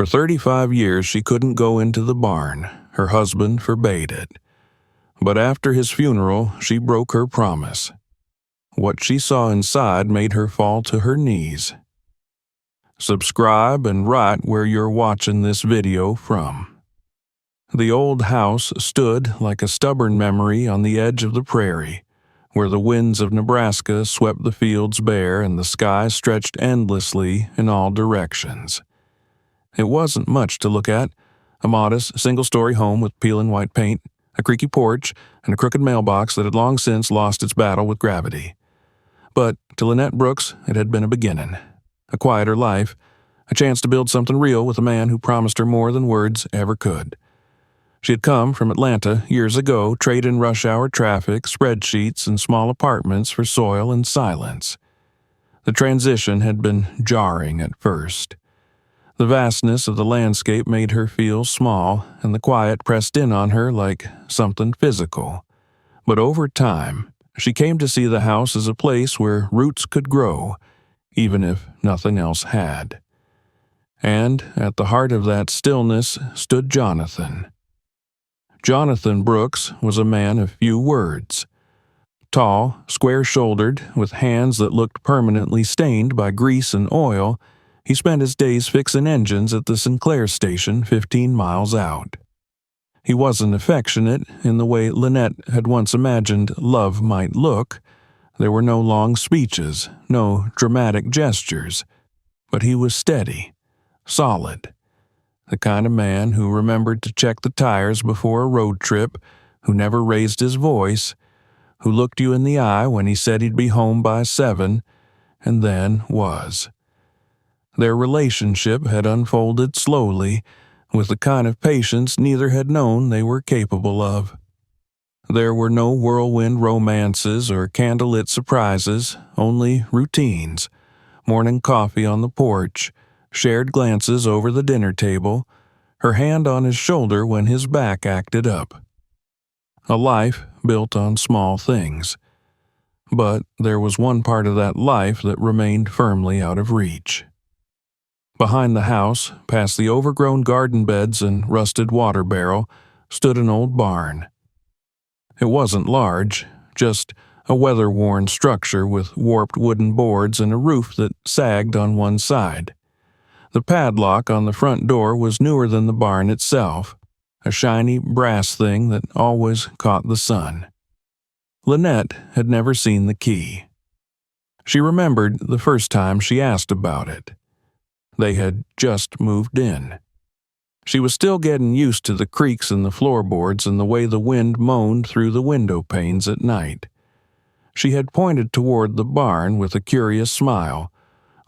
For 35 years she couldn't go into the barn. Her husband forbade it. But after his funeral, she broke her promise. What she saw inside made her fall to her knees. Subscribe and write where you're watching this video from. The old house stood like a stubborn memory on the edge of the prairie, where the winds of Nebraska swept the fields bare and the sky stretched endlessly in all directions. It wasn't much to look at: a modest, single-story home with peeling white paint, a creaky porch, and a crooked mailbox that had long since lost its battle with gravity. But to Lynette Brooks, it had been a beginning, a quieter life, a chance to build something real with a man who promised her more than words ever could. She had come from Atlanta years ago, trading rush-hour traffic, spreadsheets, and small apartments for soil and silence. The transition had been jarring at first. The vastness of the landscape made her feel small, and the quiet pressed in on her like something physical. But over time, she came to see the house as a place where roots could grow, even if nothing else had. And at the heart of that stillness stood Jonathan. Jonathan Brooks was a man of few words. Tall, square-shouldered, with hands that looked permanently stained by grease and oil, he spent his days fixing engines at the Sinclair station 15 miles out. He wasn't affectionate in the way Lynette had once imagined love might look. There were no long speeches, no dramatic gestures, but he was steady, solid. The kind of man who remembered to check the tires before a road trip, who never raised his voice, who looked you in the eye when he said he'd be home by 7, and then was. Their relationship had unfolded slowly, with the kind of patience neither had known they were capable of. There were no whirlwind romances or candlelit surprises, only routines: morning coffee on the porch, shared glances over the dinner table, her hand on his shoulder when his back acted up. A life built on small things. But there was one part of that life that remained firmly out of reach. Behind the house, past the overgrown garden beds and rusted water barrel, stood an old barn. It wasn't large, just a weather-worn structure with warped wooden boards and a roof that sagged on one side. The padlock on the front door was newer than the barn itself, a shiny brass thing that always caught the sun. Lynette had never seen the key. She remembered the first time she asked about it. They had just moved in. She was still getting used to the creaks in the floorboards and the way the wind moaned through the window panes at night. She had pointed toward the barn with a curious smile,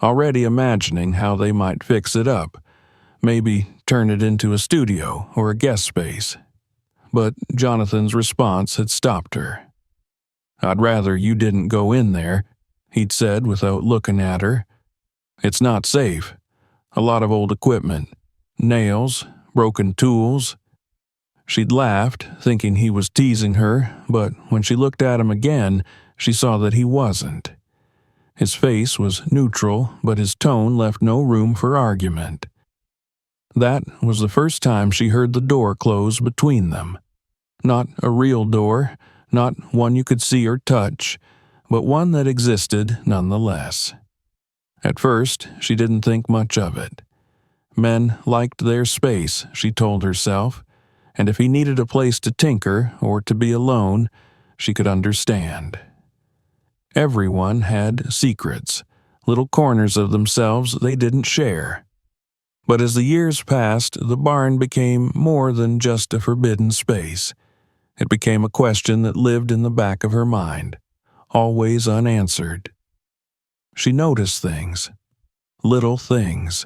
already imagining how they might fix it up, maybe turn it into a studio or a guest space. But Jonathan's response had stopped her. "I'd rather you didn't go in there," he'd said without looking at her. "It's not safe. A lot of old equipment, nails, broken tools." She'd laughed, thinking he was teasing her, but when she looked at him again, she saw that he wasn't. His face was neutral, but his tone left no room for argument. That was the first time she heard the door close between them. Not a real door, not one you could see or touch, but one that existed nonetheless. At first, she didn't think much of it. Men liked their space, she told herself, and if he needed a place to tinker or to be alone, she could understand. Everyone had secrets, little corners of themselves they didn't share. But as the years passed, the barn became more than just a forbidden space. It became a question that lived in the back of her mind, always unanswered. She noticed things, little things.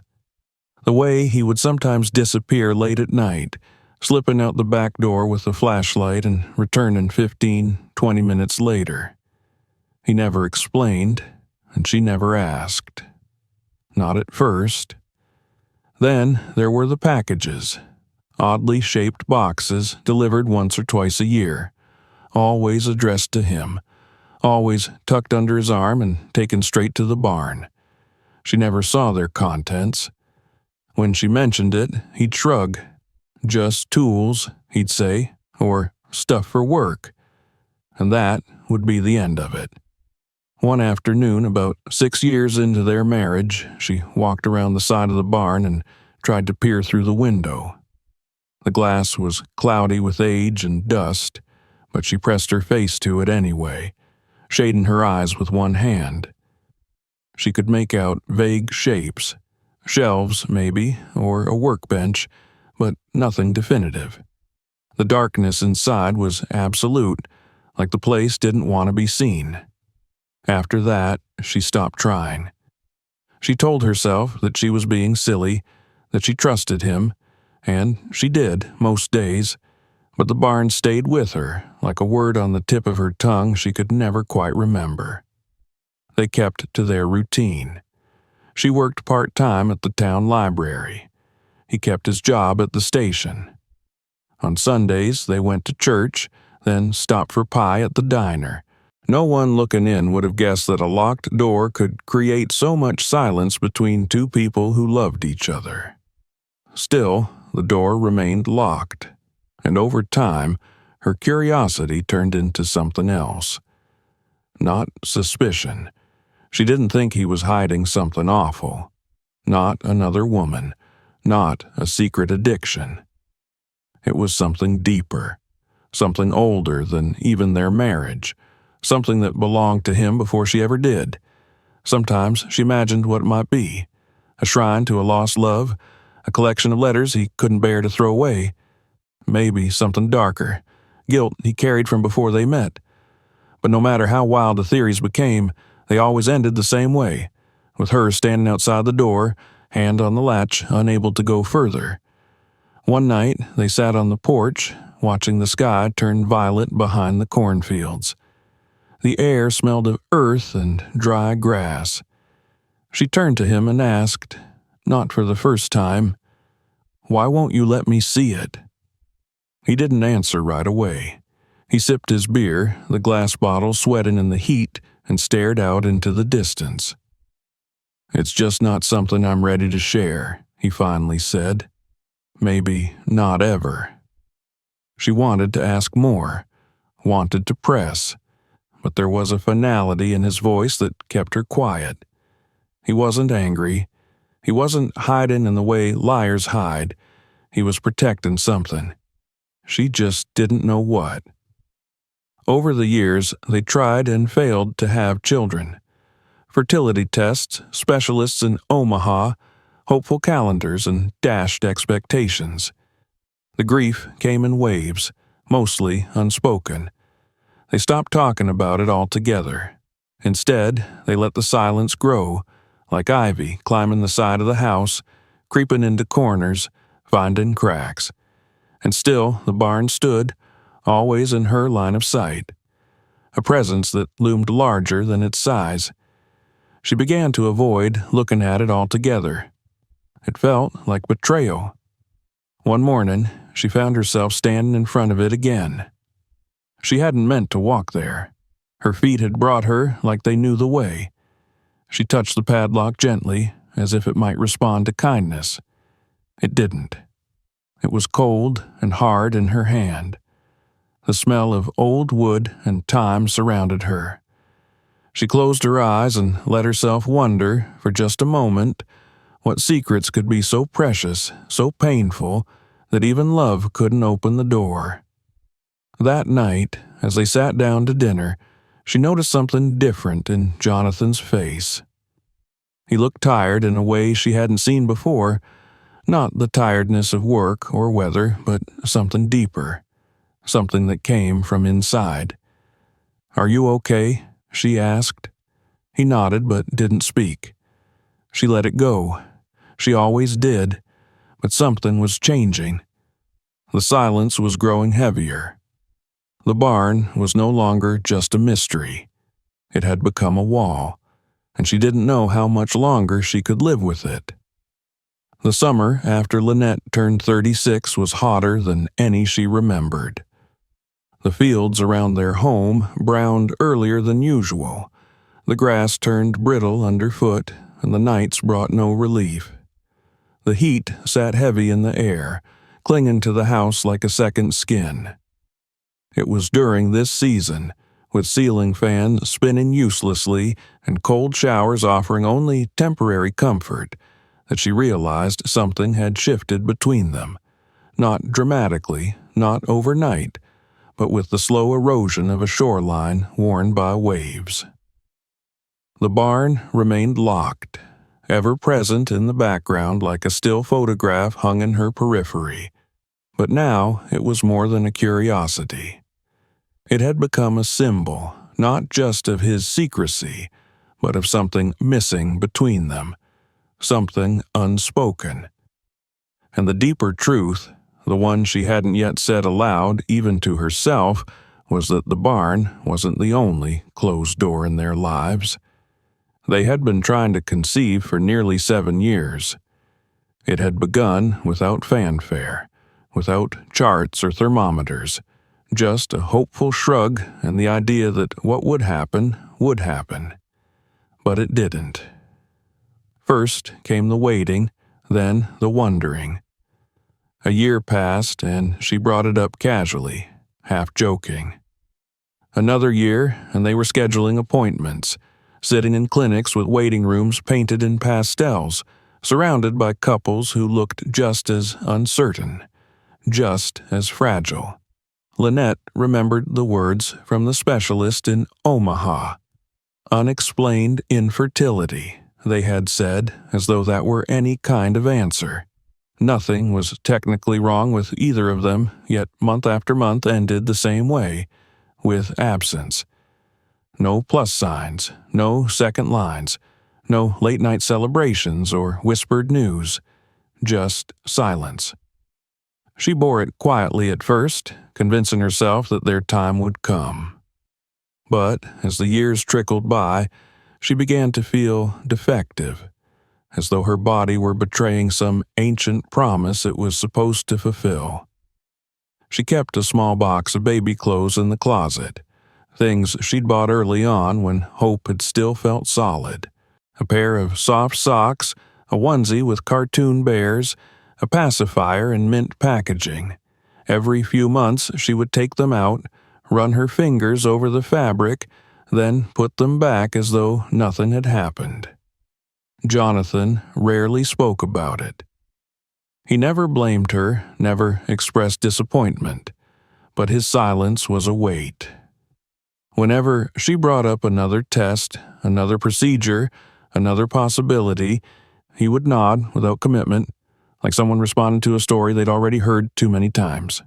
The way he would sometimes disappear late at night, slipping out the back door with a flashlight and returning 15-20 minutes later. He never explained, and she never asked. Not at first. Then there were the packages, oddly shaped boxes delivered once or twice a year, always addressed to him, always tucked under his arm and taken straight to the barn. She never saw their contents. When she mentioned it, he'd shrug. Just tools, he'd say, or stuff for work. And that would be the end of it. One afternoon, about 6 years into their marriage, she walked around the side of the barn and tried to peer through the window. The glass was cloudy with age and dust, but she pressed her face to it anyway, shading her eyes with one hand. She could make out vague shapes, shelves maybe, or a workbench, but nothing definitive. The darkness inside was absolute, like the place didn't want to be seen. After that, she stopped trying. She told herself that she was being silly, that she trusted him, and she did most days, but the barn stayed with her, like a word on the tip of her tongue she could never quite remember. They kept to their routine. She worked part-time at the town library. He kept his job at the station. On Sundays, they went to church, then stopped for pie at the diner. No one looking in would have guessed that a locked door could create so much silence between two people who loved each other. Still, the door remained locked, and over time, her curiosity turned into something else. Not suspicion. She didn't think he was hiding something awful. Not another woman. Not a secret addiction. It was something deeper. Something older than even their marriage. Something that belonged to him before she ever did. Sometimes she imagined what it might be. A shrine to a lost love, a collection of letters he couldn't bear to throw away. Maybe something darker, guilt he carried from before they met. But no matter how wild the theories became, they always ended the same way, with her standing outside the door, hand on the latch, unable to go further. One night, they sat on the porch, watching the sky turn violet behind the cornfields. The air smelled of earth and dry grass. She turned to him and asked, not for the first time, "Why won't you let me see it?" He didn't answer right away. He sipped his beer, the glass bottle sweating in the heat, and stared out into the distance. "It's just not something I'm ready to share," he finally said. "Maybe not ever." She wanted to ask more, wanted to press, but there was a finality in his voice that kept her quiet. He wasn't angry. He wasn't hiding in the way liars hide. He was protecting something. She just didn't know what. Over the years, they tried and failed to have children. Fertility tests, specialists in Omaha, hopeful calendars, and dashed expectations. The grief came in waves, mostly unspoken. They stopped talking about it altogether. Instead, they let the silence grow, like ivy climbing the side of the house, creeping into corners, finding cracks. And still the barn stood, always in her line of sight. A presence that loomed larger than its size. She began to avoid looking at it altogether. It felt like betrayal. One morning, she found herself standing in front of it again. She hadn't meant to walk there. Her feet had brought her like they knew the way. She touched the padlock gently, as if it might respond to kindness. It didn't. It was cold and hard in her hand. The smell of old wood and time surrounded her. She closed her eyes and let herself wonder, for just a moment, what secrets could be so precious, so painful, that even love couldn't open the door. That night, as they sat down to dinner, she noticed something different in Jonathan's face. He looked tired in a way she hadn't seen before, not the tiredness of work or weather, but something deeper, something that came from inside. "Are you okay?" she asked. He nodded but didn't speak. She let it go. She always did, but something was changing. The silence was growing heavier. The barn was no longer just a mystery. It had become a wall, and she didn't know how much longer she could live with it. The summer after Lynette turned 36 was hotter than any she remembered. The fields around their home browned earlier than usual. The grass turned brittle underfoot, and the nights brought no relief. The heat sat heavy in the air, clinging to the house like a second skin. It was during this season, with ceiling fans spinning uselessly and cold showers offering only temporary comfort, that she realized something had shifted between them. Not dramatically, not overnight, but with the slow erosion of a shoreline worn by waves. The barn remained locked, ever present in the background like a still photograph hung in her periphery. But now it was more than a curiosity. It had become a symbol, not just of his secrecy, but of something missing between them, something unspoken. And the deeper truth, the one she hadn't yet said aloud even to herself, was that the barn wasn't the only closed door in their lives. They had been trying to conceive for nearly 7 years. It had begun without fanfare, without charts or thermometers, just a hopeful shrug and the idea that what would happen would happen. But it didn't. First came the waiting, then the wondering. A year passed, and she brought it up casually, half joking. Another year, and they were scheduling appointments, sitting in clinics with waiting rooms painted in pastels, surrounded by couples who looked just as uncertain, just as fragile. Lynette remembered the words from the specialist in Omaha. Unexplained infertility, they had said, as though that were any kind of answer. Nothing was technically wrong with either of them, yet month after month ended the same way, with absence. No plus signs, no second lines, no late-night celebrations or whispered news, just silence. She bore it quietly at first, convincing herself that their time would come. But as the years trickled by, she began to feel defective, as though her body were betraying some ancient promise it was supposed to fulfill. She kept a small box of baby clothes in the closet, things she'd bought early on when hope had still felt solid. A pair of soft socks, a onesie with cartoon bears, a pacifier in mint packaging. Every few months she would take them out, run her fingers over the fabric, then put them back as though nothing had happened. Jonathan rarely spoke about it. He never blamed her, never expressed disappointment, but his silence was a weight. Whenever she brought up another test, another procedure, another possibility, he would nod without commitment, like someone responding to a story they'd already heard too many times.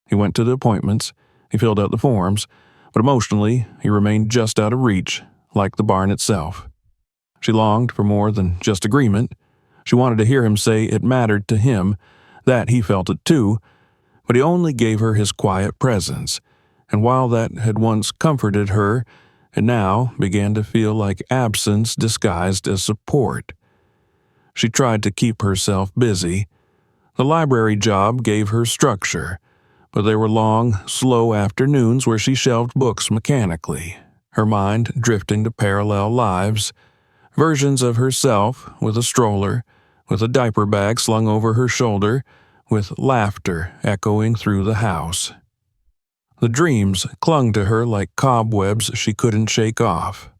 He went to the appointments, he filled out the forms, but emotionally he remained just out of reach, like the barn itself. She longed for more than just agreement. She wanted to hear him say it mattered to him, that he felt it too, but he only gave her his quiet presence, and while that had once comforted her, it now began to feel like absence disguised as support. She tried to keep herself busy. The library job gave her structure, but there were long, slow afternoons where she shelved books mechanically, her mind drifting to parallel lives, versions of herself with a stroller, with a diaper bag slung over her shoulder, with laughter echoing through the house. The dreams clung to her like cobwebs she couldn't shake off.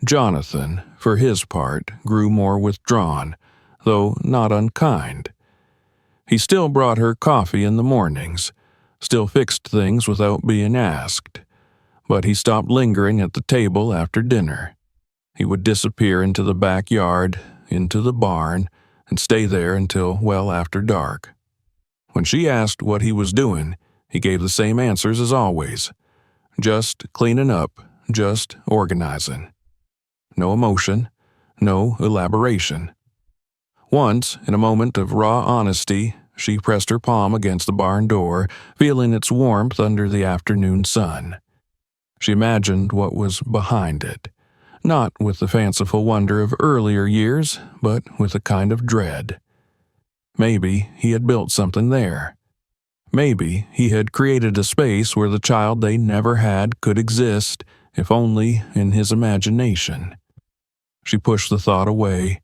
Jonathan, for his part, grew more withdrawn, though not unkind. He still brought her coffee in the mornings, still fixed things without being asked, but he stopped lingering at the table after dinner. He would disappear into the backyard, into the barn, and stay there until well after dark. When she asked what he was doing, he gave the same answers as always. Just cleaning up, just organizing. No emotion, no elaboration. Once, in a moment of raw honesty, she pressed her palm against the barn door, feeling its warmth under the afternoon sun. She imagined what was behind it, not with the fanciful wonder of earlier years, but with a kind of dread. Maybe he had built something there. Maybe he had created a space where the child they never had could exist, if only in his imagination. She pushed the thought away.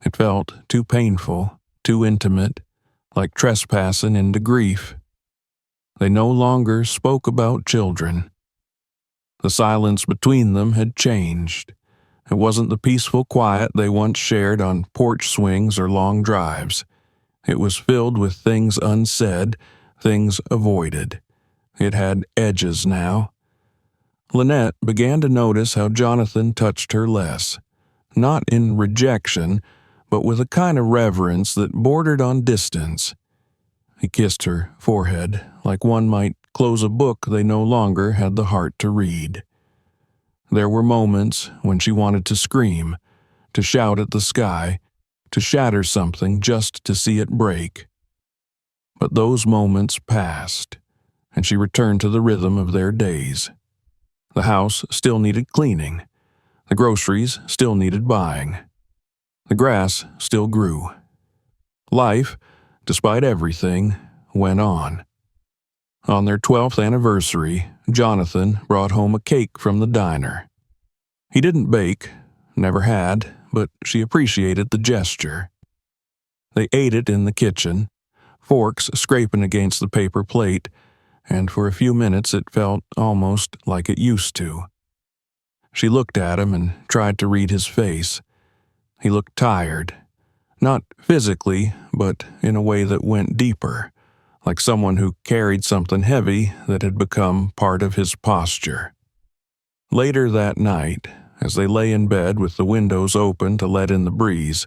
It felt too painful, too intimate, like trespassing into grief. They no longer spoke about children. The silence between them had changed. It wasn't the peaceful quiet they once shared on porch swings or long drives. It was filled with things unsaid, things avoided. It had edges now. Lynette began to notice how Jonathan touched her less, not in rejection, but with a kind of reverence that bordered on distance. He kissed her forehead like one might close a book they no longer had the heart to read. There were moments when she wanted to scream, to shout at the sky, to shatter something just to see it break. But those moments passed, and she returned to the rhythm of their days. The house still needed cleaning. The groceries still needed buying. The grass still grew. Life, despite everything, went on. On their 12th anniversary, Jonathan brought home a cake from the diner. He didn't bake, never had, but she appreciated the gesture. They ate it in the kitchen, forks scraping against the paper plate, and for a few minutes it felt almost like it used to. She looked at him and tried to read his face. He looked tired, not physically, but in a way that went deeper, like someone who carried something heavy that had become part of his posture. Later that night, as they lay in bed with the windows open to let in the breeze,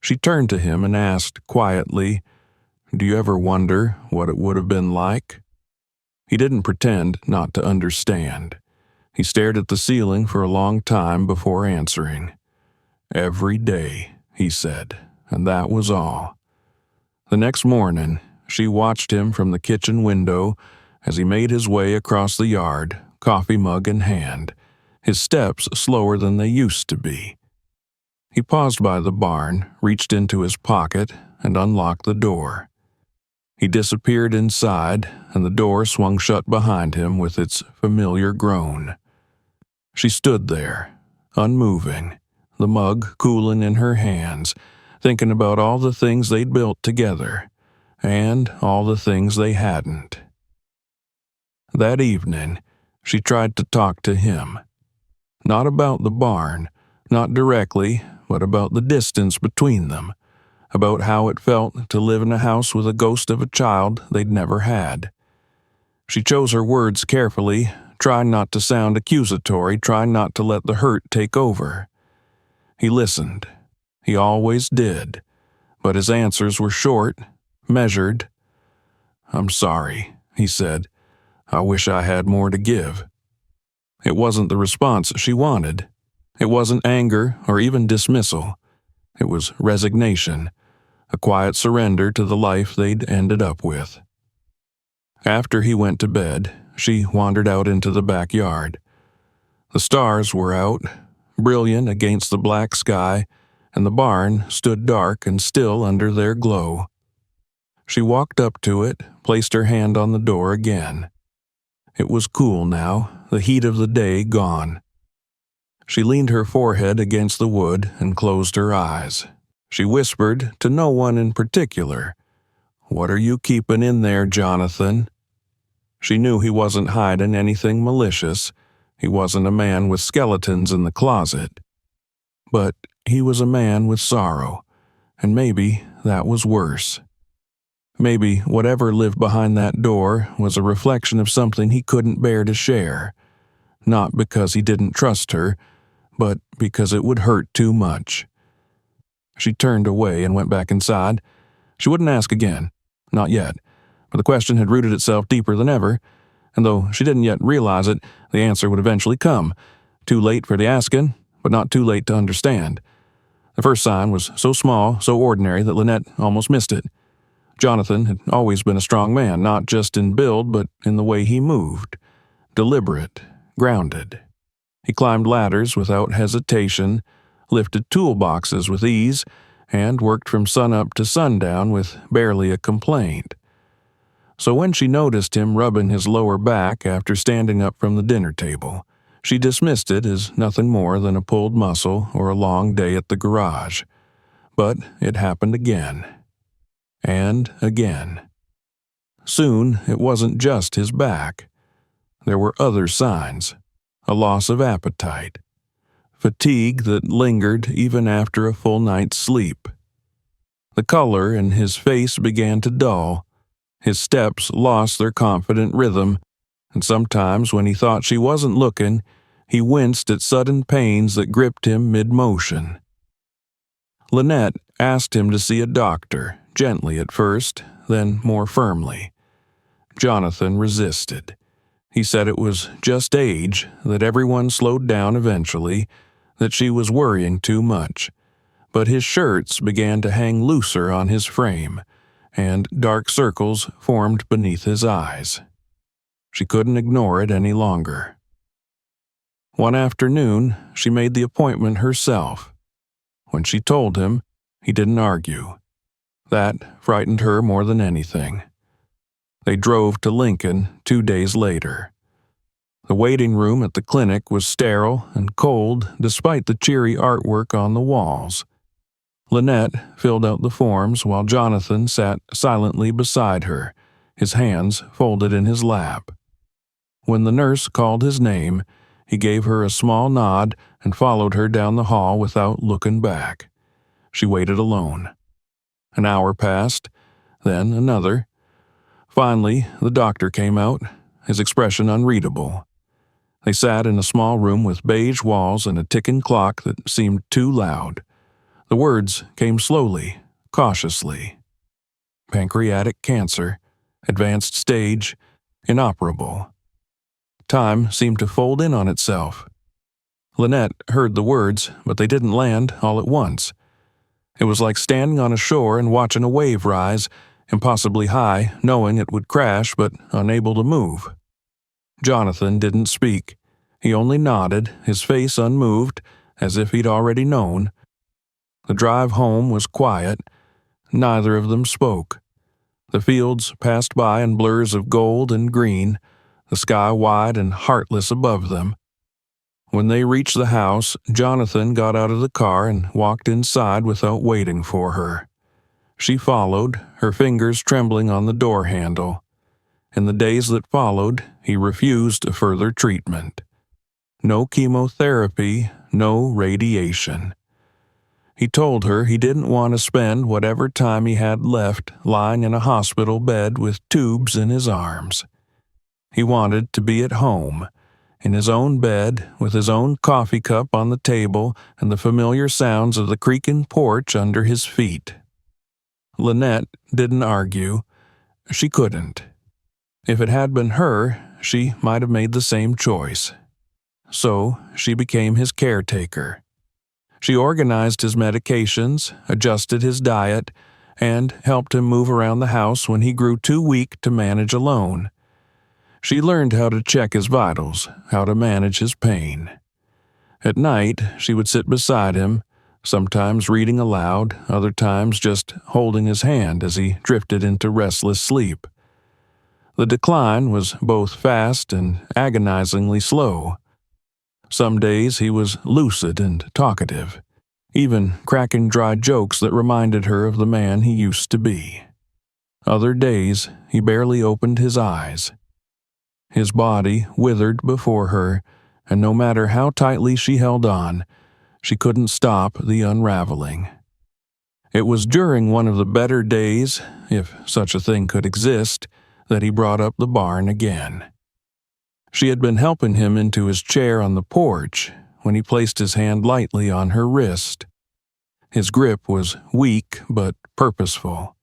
she turned to him and asked quietly, "Do you ever wonder what it would have been like?" He didn't pretend not to understand. He stared at the ceiling for a long time before answering. "Every day," he said, and that was all. The next morning, she watched him from the kitchen window as he made his way across the yard, coffee mug in hand, his steps slower than they used to be. He paused by the barn, reached into his pocket, and unlocked the door. He disappeared inside, and the door swung shut behind him with its familiar groan. She stood there, unmoving, the mug cooling in her hands, thinking about all the things they'd built together, and all the things they hadn't. That evening, she tried to talk to him. Not about the barn, not directly, but about the distance between them, about how it felt to live in a house with a ghost of a child they'd never had. She chose her words carefully, trying not to sound accusatory, trying not to let the hurt take over. He listened. He always did, but his answers were short, measured. "I'm sorry," he said. "I wish I had more to give." It wasn't the response she wanted. It wasn't anger or even dismissal. It was resignation, a quiet surrender to the life they'd ended up with. After he went to bed, she wandered out into the backyard. The stars were out, brilliant against the black sky, and the barn stood dark and still under their glow. She walked up to it, placed her hand on the door again. It was cool now, the heat of the day gone. She leaned her forehead against the wood and closed her eyes. She whispered to no one in particular, "What are you keeping in there, Jonathan?" She knew he wasn't hiding anything malicious. He wasn't a man with skeletons in the closet. But he was a man with sorrow, and maybe that was worse. Maybe whatever lived behind that door was a reflection of something he couldn't bear to share, not because he didn't trust her, but because it would hurt too much. She turned away and went back inside. She wouldn't ask again, not yet, but the question had rooted itself deeper than ever, and though she didn't yet realize it, the answer would eventually come. Too late for the asking, but not too late to understand. The first sign was so small, so ordinary that Lynette almost missed it. Jonathan had always been a strong man, not just in build, but in the way he moved. Deliberate, grounded. He climbed ladders without hesitation, lifted toolboxes with ease, and worked from sunup to sundown with barely a complaint. So when she noticed him rubbing his lower back after standing up from the dinner table, she dismissed it as nothing more than a pulled muscle or a long day at the garage. But it happened again. And again. Soon it wasn't just his back. There were other signs. A loss of appetite. Fatigue that lingered even after a full night's sleep. The color in his face began to dull. His steps lost their confident rhythm, and sometimes when he thought she wasn't looking, he winced at sudden pains that gripped him mid-motion. Lynette asked him to see a doctor, gently at first, then more firmly. Jonathan resisted. He said it was just age, that everyone slowed down eventually, that she was worrying too much. But his shirts began to hang looser on his frame, and dark circles formed beneath his eyes. She couldn't ignore it any longer. One afternoon, she made the appointment herself. When she told him, he didn't argue. That frightened her more than anything. They drove to Lincoln 2 days later. The waiting room at the clinic was sterile and cold despite the cheery artwork on the walls. Lynette filled out the forms while Jonathan sat silently beside her, his hands folded in his lap. When the nurse called his name, he gave her a small nod and followed her down the hall without looking back. She waited alone. An hour passed, then another. Finally, the doctor came out, his expression unreadable. They sat in a small room with beige walls and a ticking clock that seemed too loud. The words came slowly, cautiously. Pancreatic cancer, advanced stage, inoperable. Time seemed to fold in on itself. Lynette heard the words, but they didn't land all at once. It was like standing on a shore and watching a wave rise, impossibly high, knowing it would crash but unable to move. Jonathan didn't speak. He only nodded, his face unmoved, as if he'd already known. The drive home was quiet. Neither of them spoke. The fields passed by in blurs of gold and green, the sky wide and heartless above them. When they reached the house, Jonathan got out of the car and walked inside without waiting for her. She followed, her fingers trembling on the door handle. In the days that followed, he refused further treatment. No chemotherapy, no radiation. He told her he didn't want to spend whatever time he had left lying in a hospital bed with tubes in his arms. He wanted to be at home, in his own bed, with his own coffee cup on the table and the familiar sounds of the creaking porch under his feet. Lynette didn't argue. She couldn't. If it had been her, she might have made the same choice. So she became his caretaker. She organized his medications, adjusted his diet, and helped him move around the house when he grew too weak to manage alone. She learned how to check his vitals, how to manage his pain. At night, she would sit beside him, sometimes reading aloud, other times just holding his hand as he drifted into restless sleep. The decline was both fast and agonizingly slow. Some days he was lucid and talkative, even cracking dry jokes that reminded her of the man he used to be. Other days he barely opened his eyes. His body withered before her, and no matter how tightly she held on, she couldn't stop the unraveling. It was during one of the better days, if such a thing could exist, that he brought up the barn again. She had been helping him into his chair on the porch when he placed his hand lightly on her wrist. His grip was weak but purposeful.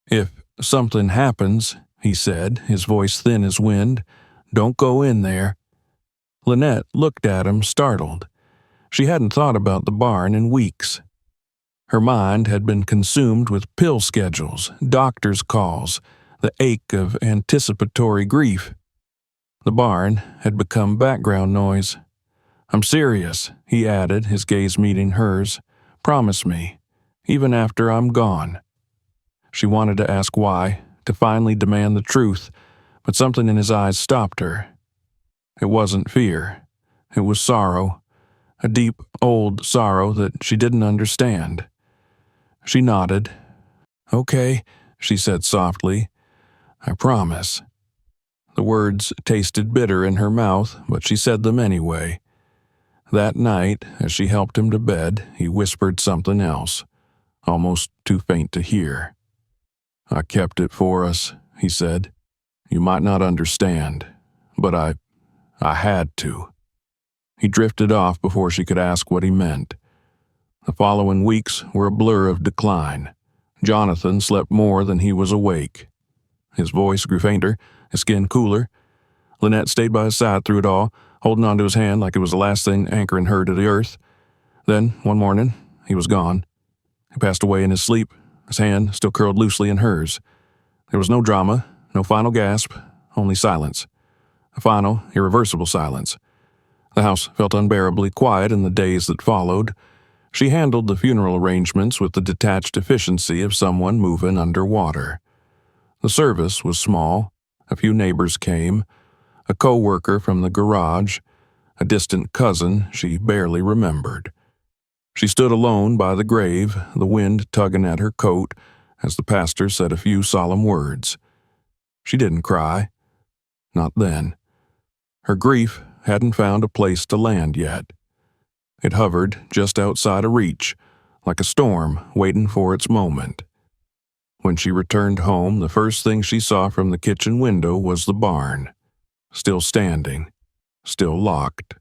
"If something happens," he said, his voice thin as wind, "don't go in there." Lynette looked at him, startled. She hadn't thought about the barn in weeks. Her mind had been consumed with pill schedules, doctor's calls, the ache of anticipatory grief. The barn had become background noise. "I'm serious," he added, his gaze meeting hers. "Promise me, even after I'm gone." She wanted to ask why, to finally demand the truth, but something in his eyes stopped her. It wasn't fear. It was sorrow, a deep, old sorrow that she didn't understand. She nodded. "Okay," she said softly. "I promise." The words tasted bitter in her mouth, but she said them anyway. That night, as she helped him to bed, he whispered something else, almost too faint to hear. "I kept it for us," he said. "You might not understand, but I had to." He drifted off before she could ask what he meant. The following weeks were a blur of decline. Jonathan slept more than he was awake. His voice grew fainter, his skin cooler. Lynette stayed by his side through it all, holding onto his hand like it was the last thing anchoring her to the earth. Then, one morning, he was gone. He passed away in his sleep, his hand still curled loosely in hers. There was no drama, no final gasp, only silence. A final, irreversible silence. The house felt unbearably quiet in the days that followed. She handled the funeral arrangements with the detached efficiency of someone moving underwater. The service was small. A few neighbors came. A co-worker from the garage. A distant cousin she barely remembered. She stood alone by the grave, the wind tugging at her coat, as the pastor said a few solemn words. She didn't cry. Not then. Her grief hadn't found a place to land yet. It hovered just outside of reach, like a storm waiting for its moment. When she returned home, the first thing she saw from the kitchen window was the barn. Still standing, still locked,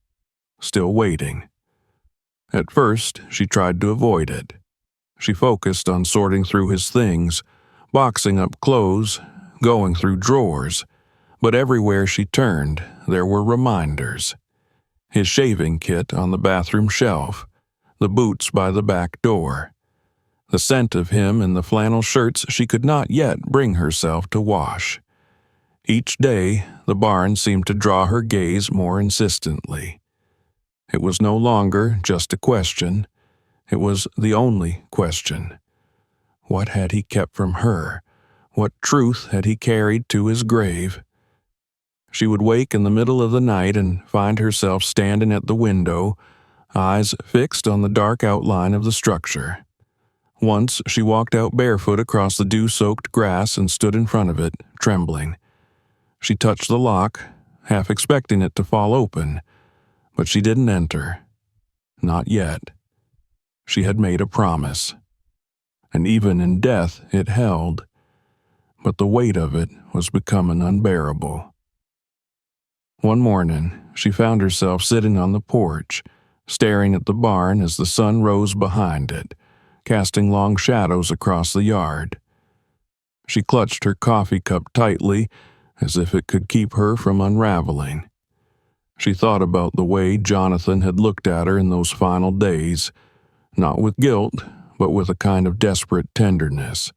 still waiting. At first, she tried to avoid it. She focused on sorting through his things, boxing up clothes, going through drawers, but everywhere she turned, there were reminders. His shaving kit on the bathroom shelf, the boots by the back door, the scent of him in the flannel shirts she could not yet bring herself to wash. Each day, the barn seemed to draw her gaze more insistently. It was no longer just a question. It was the only question. What had he kept from her? What truth had he carried to his grave? She would wake in the middle of the night and find herself standing at the window, eyes fixed on the dark outline of the structure. Once she walked out barefoot across the dew-soaked grass and stood in front of it, trembling. She touched the lock, half expecting it to fall open, but she didn't enter. Not yet. She had made a promise. And even in death it held. But the weight of it was becoming unbearable. One morning, she found herself sitting on the porch, staring at the barn as the sun rose behind it, casting long shadows across the yard. She clutched her coffee cup tightly, as if it could keep her from unraveling. She thought about the way Jonathan had looked at her in those final days, not with guilt, but with a kind of desperate tenderness,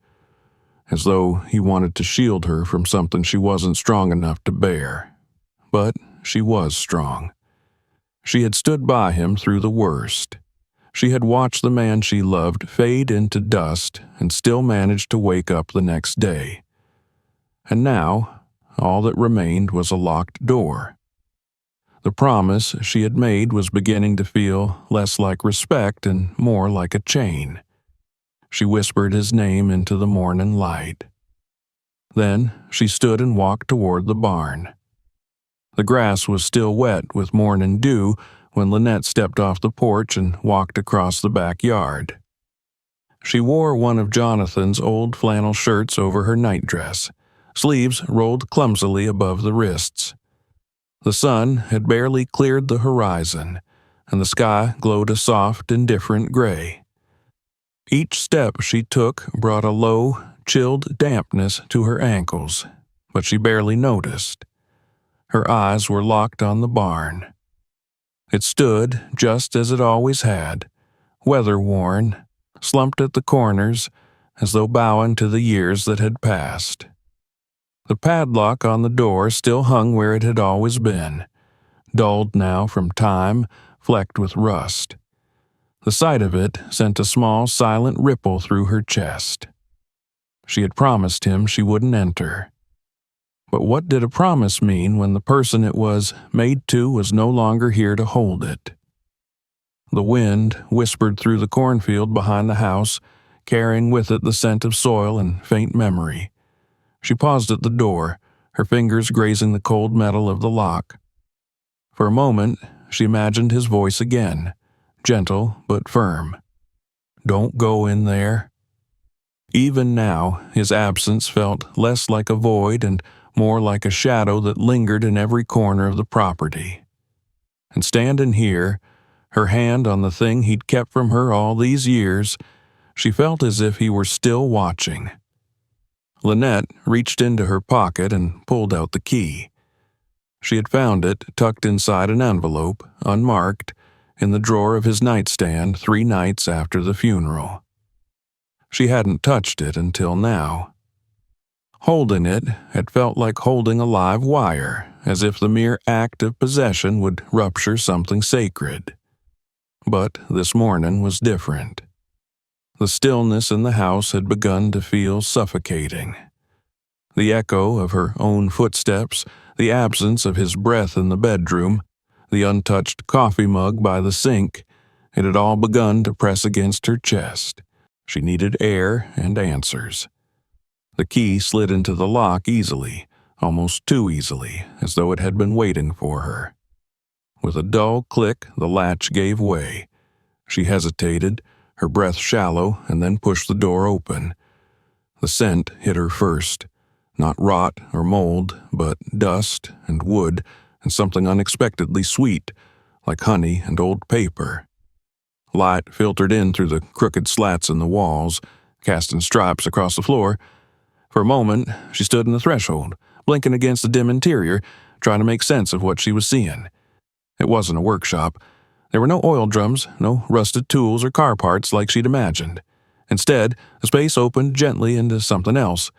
as though he wanted to shield her from something she wasn't strong enough to bear. But she was strong. She had stood by him through the worst. She had watched the man she loved fade into dust and still managed to wake up the next day. And now, all that remained was a locked door. The promise she had made was beginning to feel less like respect and more like a chain. She whispered his name into the morning light. Then she stood and walked toward the barn. The grass was still wet with morning dew when Lynette stepped off the porch and walked across the backyard. She wore one of Jonathan's old flannel shirts over her nightdress, sleeves rolled clumsily above the wrists. The sun had barely cleared the horizon, and the sky glowed a soft, indifferent gray. Each step she took brought a low, chilled dampness to her ankles, but she barely noticed. Her eyes were locked on the barn. It stood just as it always had, weather-worn, slumped at the corners, as though bowing to the years that had passed. The padlock on the door still hung where it had always been, dulled now from time, flecked with rust. The sight of it sent a small, silent ripple through her chest. She had promised him she wouldn't enter. But what did a promise mean when the person it was made to was no longer here to hold it? The wind whispered through the cornfield behind the house, carrying with it the scent of soil and faint memory. She paused at the door, her fingers grazing the cold metal of the lock. For a moment, she imagined his voice again, gentle but firm. "Don't go in there." Even now, his absence felt less like a void and more like a shadow that lingered in every corner of the property. And standing here, her hand on the thing he'd kept from her all these years, she felt as if he were still watching. Lynette reached into her pocket and pulled out the key. She had found it tucked inside an envelope, unmarked, in the drawer of his nightstand 3 nights after the funeral. She hadn't touched it until now. Holding it had felt like holding a live wire, as if the mere act of possession would rupture something sacred. But this morning was different. The stillness in the house had begun to feel suffocating. The echo of her own footsteps, the absence of his breath in the bedroom, the untouched coffee mug by the sink, it had all begun to press against her chest. She needed air and answers. The key slid into the lock easily, almost too easily, as though it had been waiting for her. With a dull click, the latch gave way. She hesitated, her breath shallow, and then pushed the door open. The scent hit her first. Not rot or mold, but dust and wood and something unexpectedly sweet, like honey and old paper. Light filtered in through the crooked slats in the walls, casting stripes across the floor. For a moment, she stood in the threshold, blinking against the dim interior, trying to make sense of what she was seeing. It wasn't a workshop. There were no oil drums, no rusted tools or car parts like she'd imagined. Instead, the space opened gently into something else,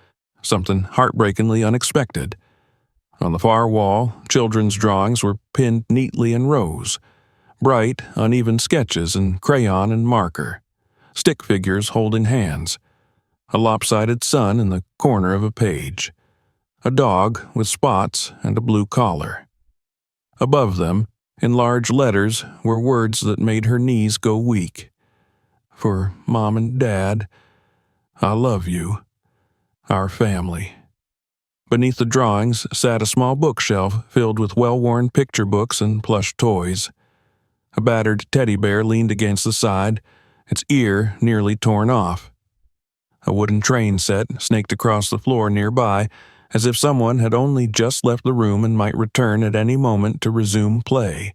something heartbreakingly unexpected. On the far wall, children's drawings were pinned neatly in rows. Bright, uneven sketches in crayon and marker. Stick figures holding hands. A lopsided sun in the corner of a page. A dog with spots and a blue collar. Above them, in large letters, were words that made her knees go weak. For Mom and Dad, I love you. Our family. Beneath the drawings sat a small bookshelf filled with well-worn picture books and plush toys. A battered teddy bear leaned against the side, its ear nearly torn off. A wooden train set snaked across the floor nearby, as if someone had only just left the room and might return at any moment to resume play.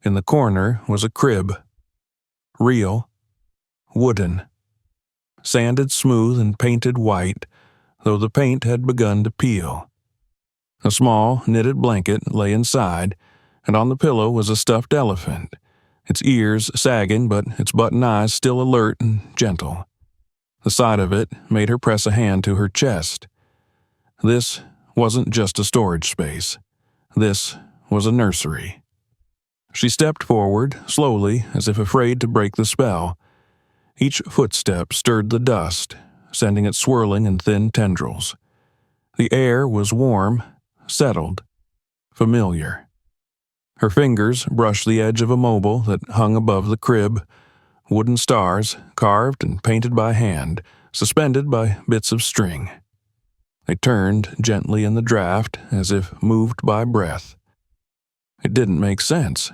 In the corner was a crib. Real. Wooden. Sanded smooth and painted white, though the paint had begun to peel. A small, knitted blanket lay inside, and on the pillow was a stuffed elephant, its ears sagging but its button eyes still alert and gentle. The sight of it made her press a hand to her chest. This wasn't just a storage space. This was a nursery. She stepped forward, slowly, as if afraid to break the spell. Each footstep stirred the dust, sending it swirling in thin tendrils. The air was warm, settled, familiar. Her fingers brushed the edge of a mobile that hung above the crib, wooden stars, carved and painted by hand, suspended by bits of string. They turned gently in the draft, as if moved by breath. It didn't make sense.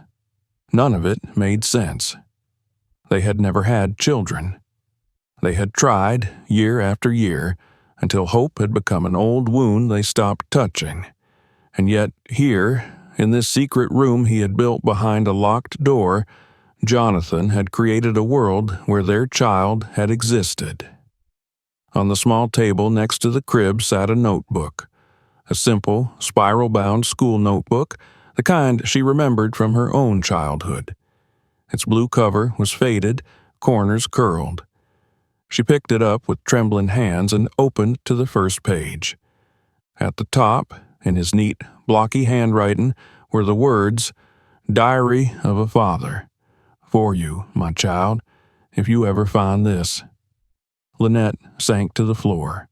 None of it made sense. They had never had children. They had tried, year after year, until hope had become an old wound they stopped touching. And yet here, in this secret room he had built behind a locked door, Jonathan had created a world where their child had existed. On the small table next to the crib sat a notebook. A simple, spiral-bound school notebook, the kind she remembered from her own childhood. Its blue cover was faded, corners curled. She picked it up with trembling hands and opened to the first page. At the top, in his neat, blocky handwriting, were the words, "Diary of a Father. For you, my child, if you ever find this." Lynette sank to the floor.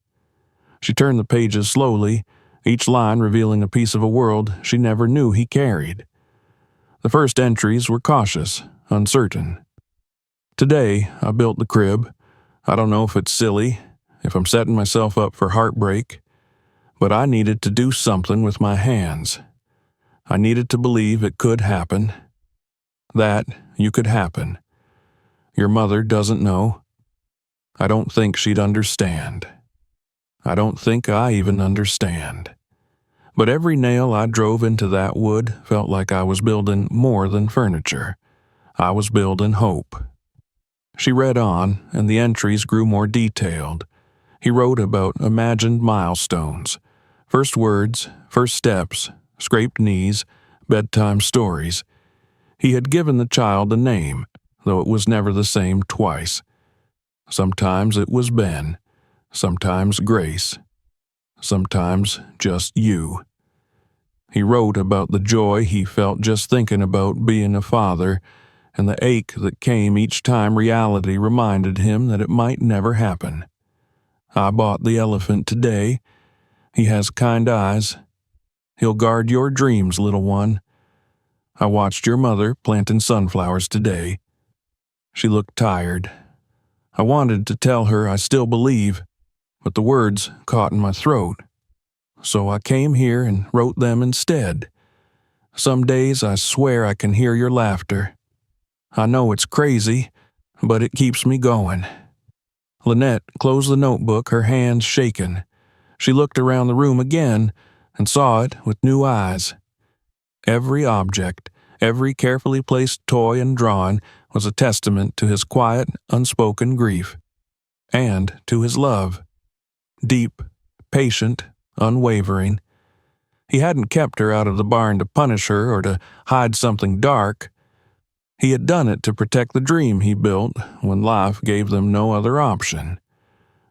She turned the pages slowly, each line revealing a piece of a world she never knew he carried. The first entries were cautious, uncertain. "Today, I built the crib. I don't know if it's silly, if I'm setting myself up for heartbreak, but I needed to do something with my hands. I needed to believe it could happen. That you could happen. Your mother doesn't know. I don't think she'd understand. I don't think I even understand. But every nail I drove into that wood felt like I was building more than furniture. I was building hope. She read on, and the entries grew more detailed. He wrote about imagined milestones, first words, first steps, scraped knees, bedtime stories. He had given the child a name, though it was never the same twice. Sometimes it was Ben, sometimes Grace, sometimes just you. He wrote about the joy he felt just thinking about being a father, and the ache that came each time reality reminded him that it might never happen. I bought the elephant today. He has kind eyes. He'll guard your dreams, little one. I watched your mother planting sunflowers today. She looked tired. I wanted to tell her I still believe, but the words caught in my throat. So I came here and wrote them instead. Some days I swear I can hear your laughter. I know it's crazy, but it keeps me going. Lynette closed the notebook, her hands shaking. She looked around the room again and saw it with new eyes. Every object, every carefully placed toy and drawing was a testament to his quiet, unspoken grief, and to his love. Deep, patient, unwavering. He hadn't kept her out of the barn to punish her or to hide something dark. He had done it to protect the dream he built when life gave them no other option.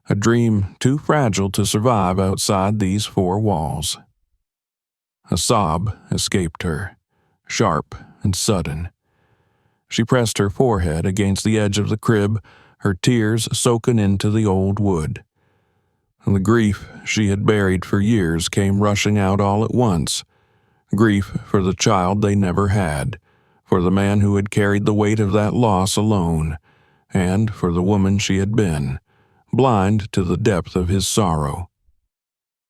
A dream too fragile to survive outside these four walls. A sob escaped her, sharp and sudden. She pressed her forehead against the edge of the crib, her tears soaking into the old wood. The grief she had buried for years came rushing out all at once. Grief for the child they never had, for the man who had carried the weight of that loss alone, and for the woman she had been, blind to the depth of his sorrow.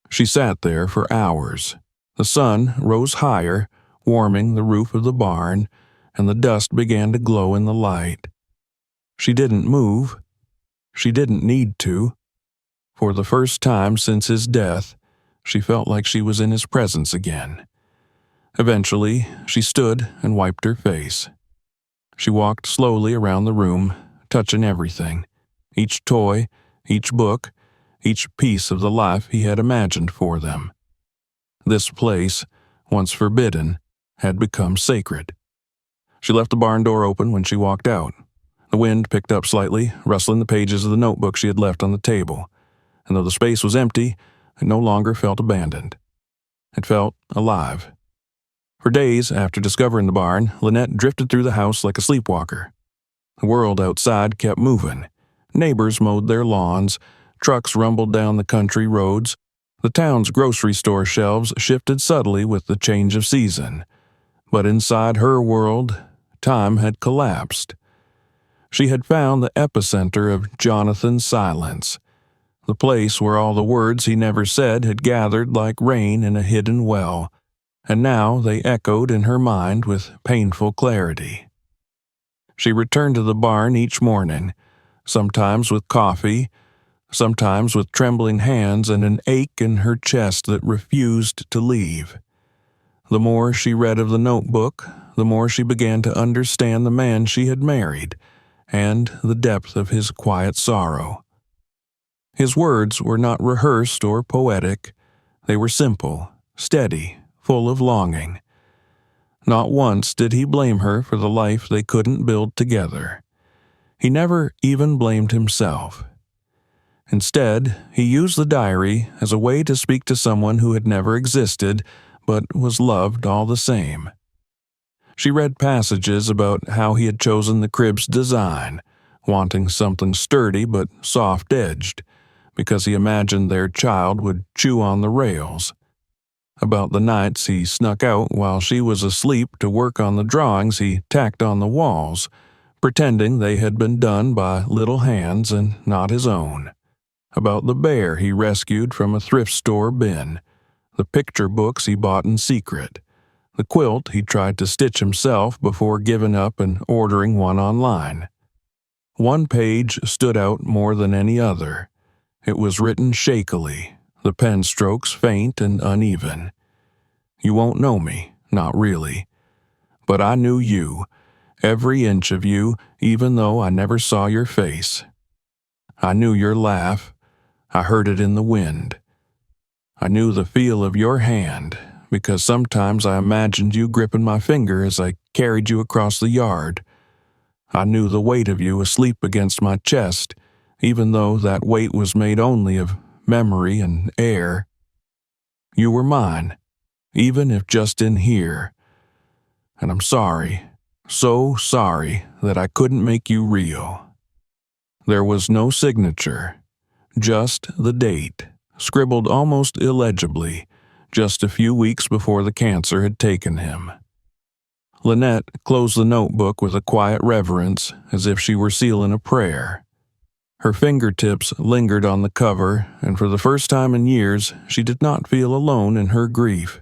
She sat there for hours. The sun rose higher, warming the roof of the barn, and the dust began to glow in the light. She didn't move. She didn't need to. For the first time since his death, she felt like she was in his presence again. Eventually, she stood and wiped her face. She walked slowly around the room, touching everything, each toy, each book, each piece of the life he had imagined for them. This place, once forbidden, had become sacred. She left the barn door open when she walked out. The wind picked up slightly, rustling the pages of the notebook she had left on the table, and though the space was empty, it no longer felt abandoned. It felt alive. For days after discovering the barn, Lynette drifted through the house like a sleepwalker. The world outside kept moving. Neighbors mowed their lawns, trucks rumbled down the country roads, the town's grocery store shelves shifted subtly with the change of season. But inside her world, time had collapsed. She had found the epicenter of Jonathan's silence, the place where all the words he never said had gathered like rain in a hidden well, and now they echoed in her mind with painful clarity. She returned to the barn each morning, sometimes with coffee, sometimes with trembling hands and an ache in her chest that refused to leave. The more she read of the notebook, the more she began to understand the man she had married, and the depth of his quiet sorrow. His words were not rehearsed or poetic. They were simple, steady, full of longing. Not once did he blame her for the life they couldn't build together. He never even blamed himself. Instead, he used the diary as a way to speak to someone who had never existed, but was loved all the same. She read passages about how he had chosen the crib's design, wanting something sturdy but soft-edged, because he imagined their child would chew on the rails. About the nights he snuck out while she was asleep to work on the drawings he tacked on the walls, pretending they had been done by little hands and not his own. About the bear he rescued from a thrift store bin, the picture books he bought in secret, the quilt he tried to stitch himself before giving up and ordering one online. One page stood out more than any other. It was written shakily, the pen strokes faint and uneven. You won't know me, not really. But I knew you, every inch of you, even though I never saw your face. I knew your laugh. I heard it in the wind. I knew the feel of your hand, because sometimes I imagined you gripping my finger as I carried you across the yard. I knew the weight of you asleep against my chest, even though that weight was made only of memory and air. You were mine, even if just in here. And I'm sorry, so sorry that I couldn't make you real. There was no signature, just the date, scribbled almost illegibly, just a few weeks before the cancer had taken him. Lynette closed the notebook with a quiet reverence, as if she were sealing a prayer. Her fingertips lingered on the cover, and for the first time in years, she did not feel alone in her grief.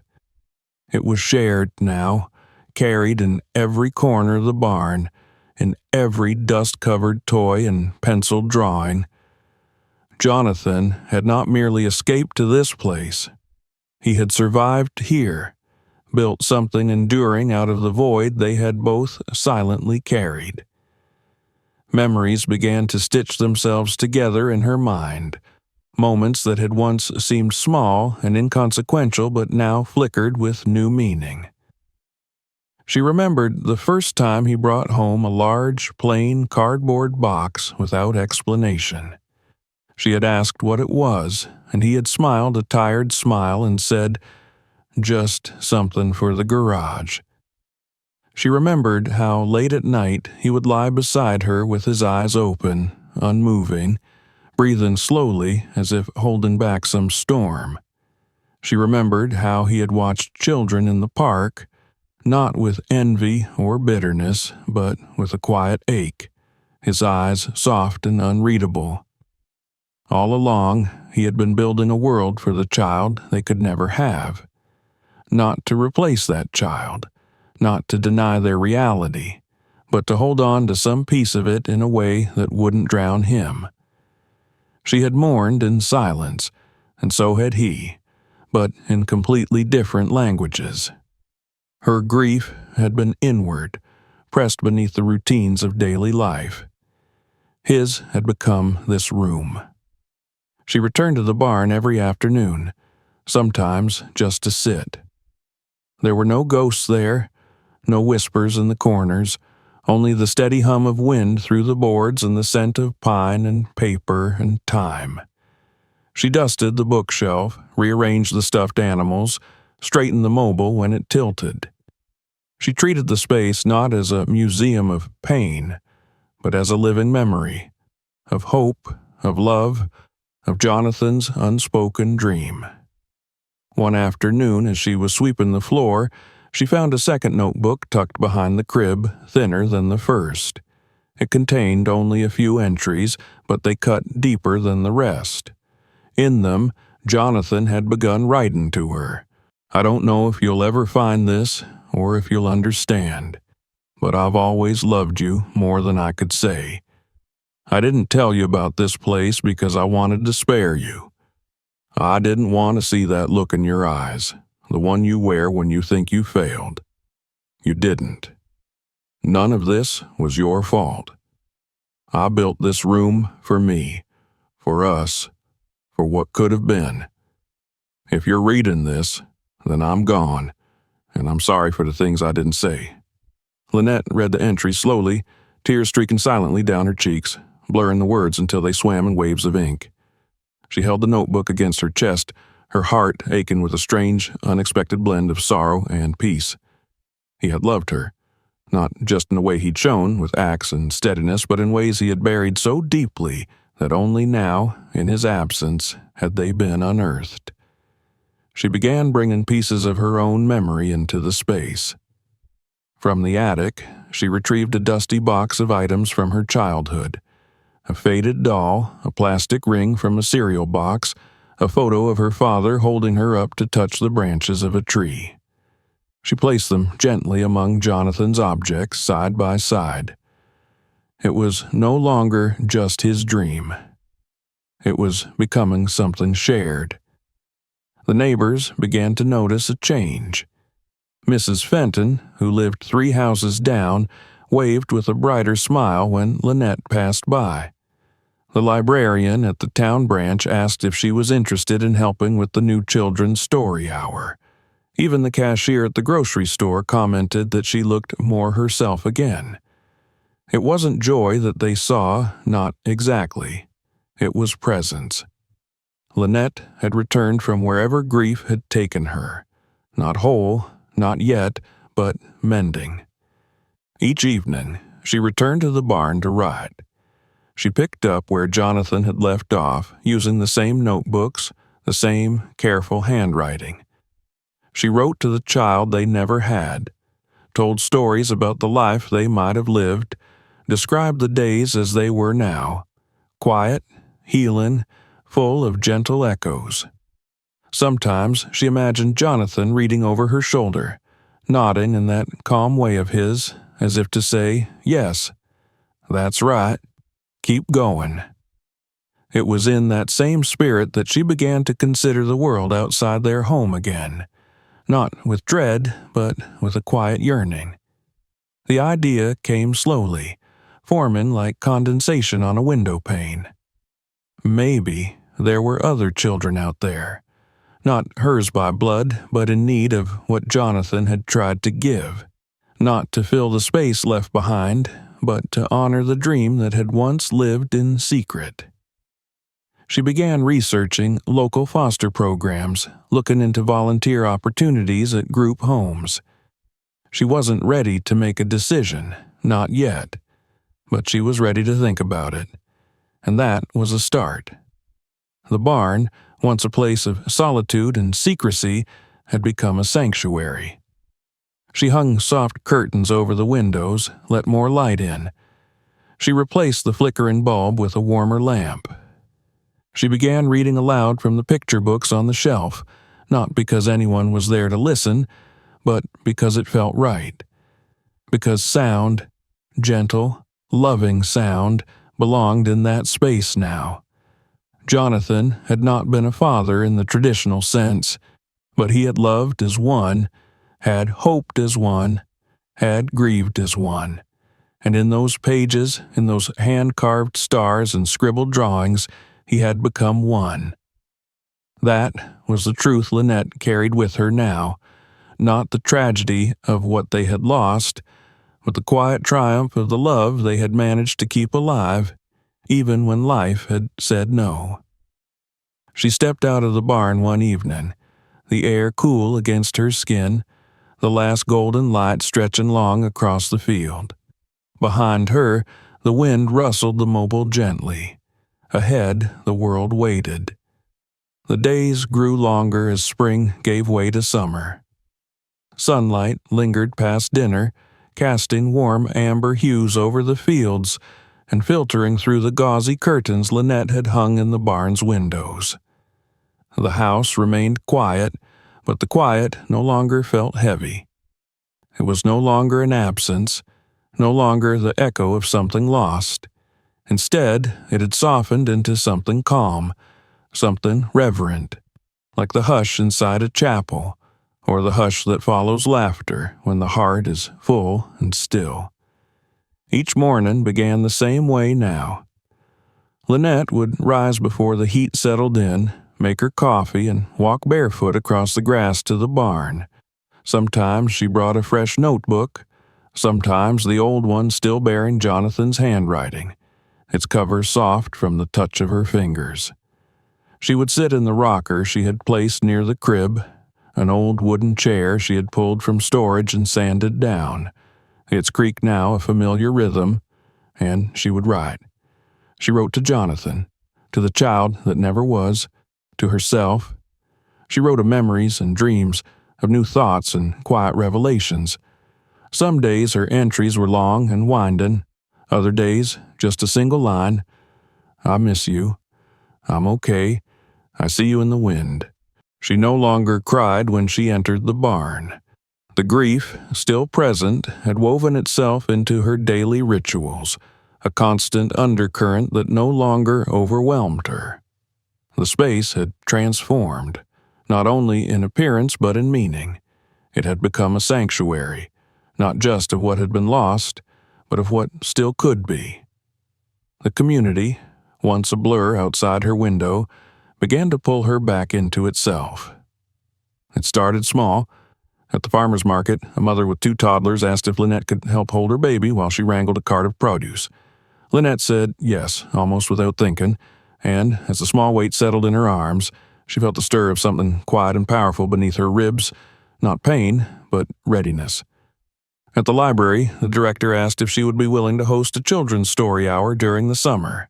It was shared now, carried in every corner of the barn, in every dust-covered toy and penciled drawing. Jonathan had not merely escaped to this place. He had survived here, built something enduring out of the void they had both silently carried. Memories began to stitch themselves together in her mind, moments that had once seemed small and inconsequential but now flickered with new meaning. She remembered the first time he brought home a large, plain cardboard box without explanation. She had asked what it was, and he had smiled a tired smile and said, "Just something for the garage." She remembered how late at night he would lie beside her with his eyes open, unmoving, breathing slowly as if holding back some storm. She remembered how he had watched children in the park, not with envy or bitterness, but with a quiet ache, his eyes soft and unreadable. All along, he had been building a world for the child they could never have. Not to replace that child, not to deny their reality, but to hold on to some piece of it in a way that wouldn't drown him. She had mourned in silence, and so had he, but in completely different languages. Her grief had been inward, pressed beneath the routines of daily life. His had become this room. She returned to the barn every afternoon, sometimes just to sit. There were no ghosts there, no whispers in the corners, only the steady hum of wind through the boards and the scent of pine and paper and time. She dusted the bookshelf, rearranged the stuffed animals, straightened the mobile when it tilted. She treated the space not as a museum of pain, but as a living memory, of hope, of love, of Jonathan's unspoken dream. One afternoon, as she was sweeping the floor, she found a second notebook tucked behind the crib, thinner than the first. It contained only a few entries, but they cut deeper than the rest. In them, Jonathan had begun writing to her. "I don't know if you'll ever find this, or if you'll understand, but I've always loved you more than I could say. I didn't tell you about this place because I wanted to spare you. I didn't want to see that look in your eyes, the one you wear when you think you failed. You didn't. None of this was your fault. I built this room for me, for us, for what could have been. If you're reading this, then I'm gone, and I'm sorry for the things I didn't say." Lynette read the entry slowly, tears streaking silently down her cheeks, blurring the words until they swam in waves of ink. She held the notebook against her chest, her heart aching with a strange, unexpected blend of sorrow and peace. He had loved her, not just in the way he'd shown, with acts and steadiness, but in ways he had buried so deeply that only now, in his absence, had they been unearthed. She began bringing pieces of her own memory into the space. From the attic, she retrieved a dusty box of items from her childhood. A faded doll, a plastic ring from a cereal box, a photo of her father holding her up to touch the branches of a tree. She placed them gently among Jonathan's objects side by side. It was no longer just his dream. It was becoming something shared. The neighbors began to notice a change. Mrs. Fenton, who lived 3 houses down, waved with a brighter smile when Lynette passed by. The librarian at the town branch asked if she was interested in helping with the new children's story hour. Even the cashier at the grocery store commented that she looked more herself again. It wasn't joy that they saw, not exactly. It was presence. Lynette had returned from wherever grief had taken her. Not whole, not yet, but mending. Each evening, she returned to the barn to write. She picked up where Jonathan had left off, using the same notebooks, the same careful handwriting. She wrote to the child they never had, told stories about the life they might have lived, described the days as they were now, quiet, healing, full of gentle echoes. Sometimes she imagined Jonathan reading over her shoulder, nodding in that calm way of his, as if to say, "Yes, that's right. Keep going." It was in that same spirit that she began to consider the world outside their home again, not with dread, but with a quiet yearning. The idea came slowly, forming like condensation on a window pane. Maybe there were other children out there, not hers by blood, but in need of what Jonathan had tried to give, not to fill the space left behind, but to honor the dream that had once lived in secret. She began researching local foster programs, looking into volunteer opportunities at group homes. She wasn't ready to make a decision, not yet, but she was ready to think about it, and that was a start. The barn, once a place of solitude and secrecy, had become a sanctuary. She hung soft curtains over the windows, let more light in. She replaced the flickering bulb with a warmer lamp. She began reading aloud from the picture books on the shelf, not because anyone was there to listen, but because it felt right. Because sound, gentle, loving sound, belonged in that space now. Jonathan had not been a father in the traditional sense, but he had loved as one, had hoped as one, had grieved as one. And in those pages, in those hand-carved stars and scribbled drawings, he had become one. That was the truth Lynette carried with her now, not the tragedy of what they had lost, but the quiet triumph of the love they had managed to keep alive, even when life had said no. She stepped out of the barn one evening, the air cool against her skin, the last golden light stretching long across the field. Behind her, the wind rustled the mobile gently. Ahead, the world waited. The days grew longer as spring gave way to summer. Sunlight lingered past dinner, casting warm amber hues over the fields and filtering through the gauzy curtains Lynette had hung in the barn's windows. The house remained quiet, but the quiet no longer felt heavy. It was no longer an absence, no longer the echo of something lost. Instead, it had softened into something calm, something reverent, like the hush inside a chapel, or the hush that follows laughter when the heart is full and still. Each morning began the same way now. Lynette would rise before the heat settled in, make her coffee, and walk barefoot across the grass to the barn. Sometimes she brought a fresh notebook, sometimes the old one still bearing Jonathan's handwriting, its cover soft from the touch of her fingers. She would sit in the rocker she had placed near the crib, an old wooden chair she had pulled from storage and sanded down, its creak now a familiar rhythm, and she would write. She wrote to Jonathan, to the child that never was, to herself. She wrote of memories and dreams, of new thoughts and quiet revelations, Some days her entries were long and winding, other days just a single line: "I miss you. I'm okay. I see you in the wind." She no longer cried when she entered the barn. The grief, still present, had woven itself into her daily rituals, a constant undercurrent that no longer overwhelmed her. The space had transformed, not only in appearance but in meaning. It had become a sanctuary, not just of what had been lost, but of what still could be. The community, once a blur outside her window, began to pull her back into itself. It started small. At the farmer's market, a mother with 2 toddlers asked if Lynette could help hold her baby while she wrangled a cart of produce. Lynette said yes, almost without thinking, and as the small weight settled in her arms, she felt the stir of something quiet and powerful beneath her ribs, not pain, but readiness. At the library, the director asked if she would be willing to host a children's story hour during the summer.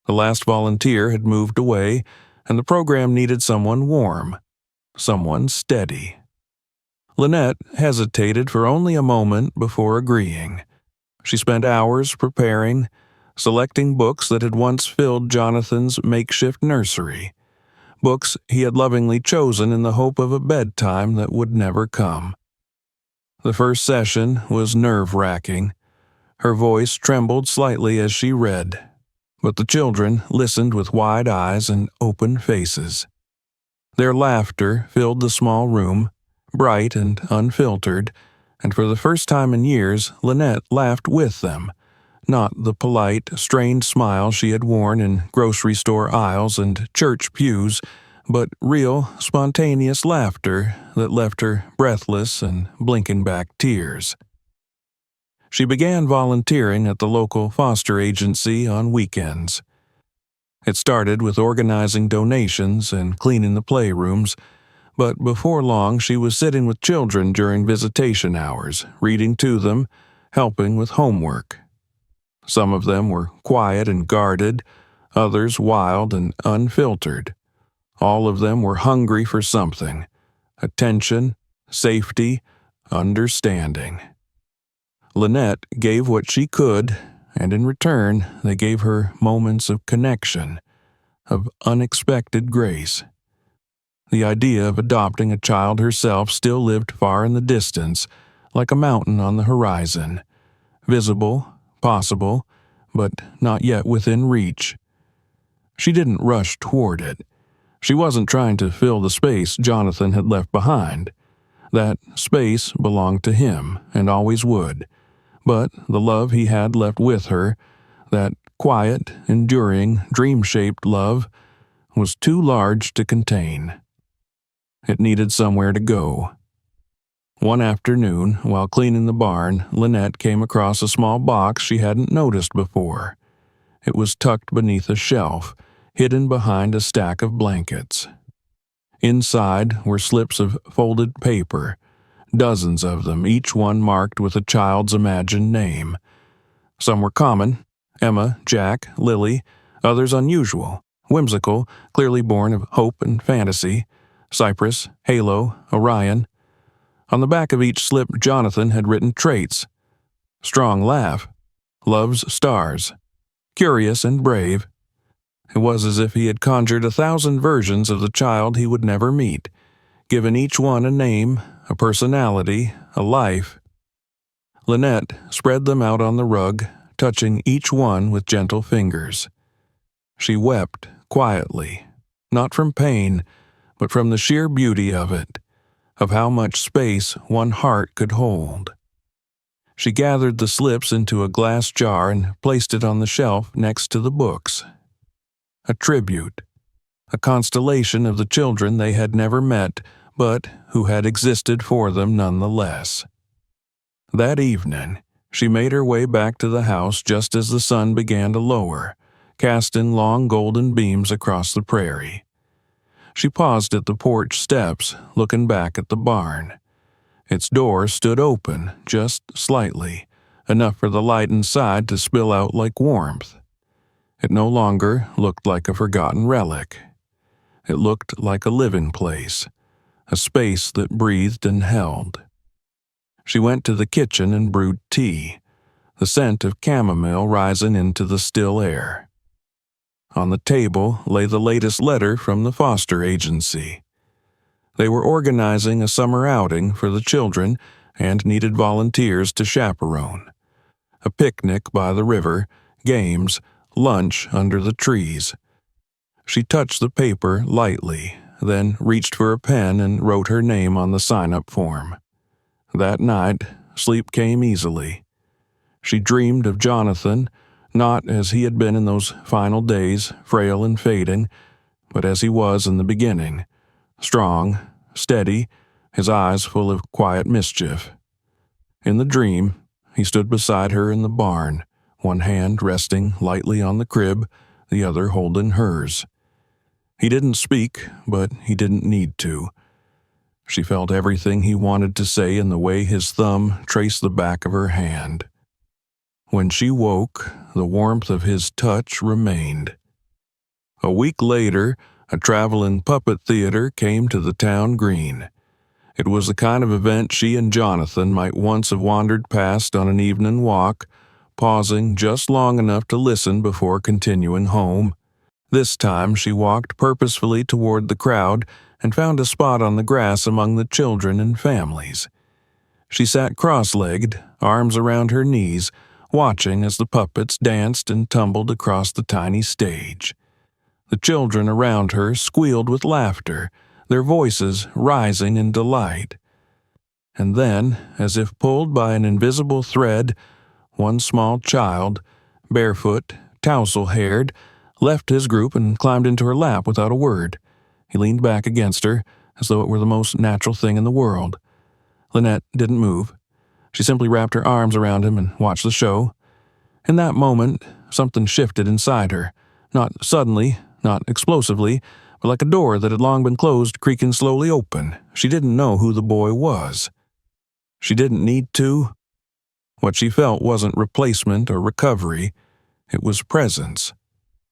The last volunteer had moved away, and the program needed someone warm, someone steady. Lynette hesitated for only a moment before agreeing. She spent hours preparing, selecting books that had once filled Jonathan's makeshift nursery, books he had lovingly chosen in the hope of a bedtime that would never come. The first session was nerve-wracking. Her voice trembled slightly as she read, but the children listened with wide eyes and open faces. Their laughter filled the small room, bright and unfiltered, and for the first time in years, Lynette laughed with them, not the polite, strained smile she had worn in grocery store aisles and church pews, but real, spontaneous laughter that left her breathless and blinking back tears. She began volunteering at the local foster agency on weekends. It started with organizing donations and cleaning the playrooms, but before long she was sitting with children during visitation hours, reading to them, helping with homework. Some of them were quiet and guarded, others wild and unfiltered. All of them were hungry for something: attention, safety, understanding. Lynette gave what she could, and in return they gave her moments of connection, of unexpected grace. The idea of adopting a child herself still lived far in the distance, like a mountain on the horizon, visible, possible, but not yet within reach. She didn't rush toward it. She wasn't trying to fill the space Jonathan had left behind. That space belonged to him, and always would. But the love he had left with her, that quiet, enduring, dream-shaped love, was too large to contain. It needed somewhere to go. One afternoon, while cleaning the barn, Lynette came across a small box she hadn't noticed before. It was tucked beneath a shelf, hidden behind a stack of blankets. Inside were slips of folded paper, dozens of them, each one marked with a child's imagined name. Some were common: Emma, Jack, Lily; others unusual, whimsical, clearly born of hope and fantasy: Cypress, Halo, Orion. On the back of each slip Jonathan had written traits: strong laugh, loves stars, curious and brave. It was as if he had conjured 1,000 versions of the child he would never meet, given each one a name, a personality, a life. Lynette spread them out on the rug, touching each one with gentle fingers. She wept quietly, not from pain, but from the sheer beauty of it, of how much space one heart could hold. She gathered the slips into a glass jar and placed it on the shelf next to the books. A tribute, a constellation of the children they had never met, but who had existed for them nonetheless. That evening, she made her way back to the house just as the sun began to lower, casting long golden beams across the prairie. She paused at the porch steps, looking back at the barn. Its door stood open, just slightly, enough for the light inside to spill out like warmth. It no longer looked like a forgotten relic. It looked like a living place, a space that breathed and held. She went to the kitchen and brewed tea, the scent of chamomile rising into the still air. On the table lay the latest letter from the foster agency. They were organizing a summer outing for the children and needed volunteers to chaperone. A picnic by the river, games, lunch under the trees. She touched the paper lightly, then reached for a pen and wrote her name on the sign-up form. That night, sleep came easily. She dreamed of Jonathan, not as he had been in those final days, frail and fading, but as he was in the beginning, strong, steady, his eyes full of quiet mischief. In the dream, he stood beside her in the barn, one hand resting lightly on the crib, the other holding hers. He didn't speak, but he didn't need to. She felt everything he wanted to say in the way his thumb traced the back of her hand. When she woke, the warmth of his touch remained. A week later, a traveling puppet theater came to the town green. It was the kind of event she and Jonathan might once have wandered past on an evening walk, pausing just long enough to listen before continuing home. This time she walked purposefully toward the crowd and found a spot on the grass among the children and families. She sat cross-legged, arms around her knees, watching as the puppets danced and tumbled across the tiny stage. The children around her squealed with laughter, their voices rising in delight. And then, as if pulled by an invisible thread, one small child, barefoot, tousle-haired, left his group and climbed into her lap without a word. He leaned back against her, as though it were the most natural thing in the world. Lynette didn't move. She simply wrapped her arms around him and watched the show. In that moment, something shifted inside her, not suddenly, not explosively, but like a door that had long been closed creaking slowly open. She didn't know who the boy was. She didn't need to. What she felt wasn't replacement or recovery. It was presence.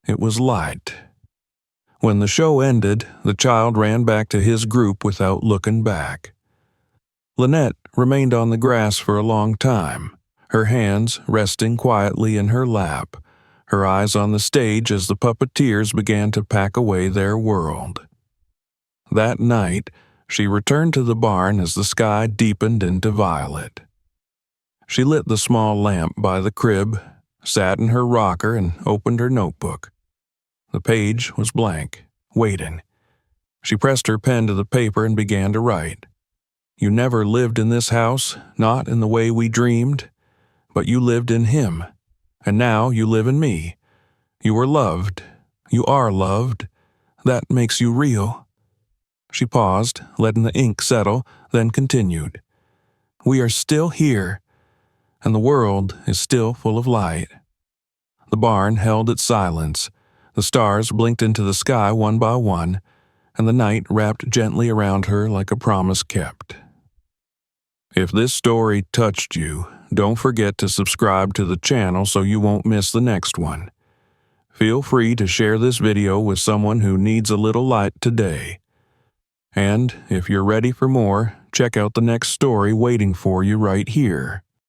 It was light. When the show ended, the child ran back to his group without looking back. Lynette remained on the grass for a long time, her hands resting quietly in her lap, her eyes on the stage as the puppeteers began to pack away their world. That night, she returned to the barn as the sky deepened into violet. She lit the small lamp by the crib, sat in her rocker, and opened her notebook. The page was blank, waiting. She pressed her pen to the paper and began to write. You never lived in this house, not in the way we dreamed, but you lived in him, and now you live in me. You were loved. You are loved. That makes you real. She paused, letting the ink settle, then continued. We are still here, and the world is still full of light. The barn held its silence. The stars blinked into the sky one by one, and the night wrapped gently around her like a promise kept. If this story touched you, don't forget to subscribe to the channel so you won't miss the next one. Feel free to share this video with someone who needs a little light today. And if you're ready for more, check out the next story waiting for you right here.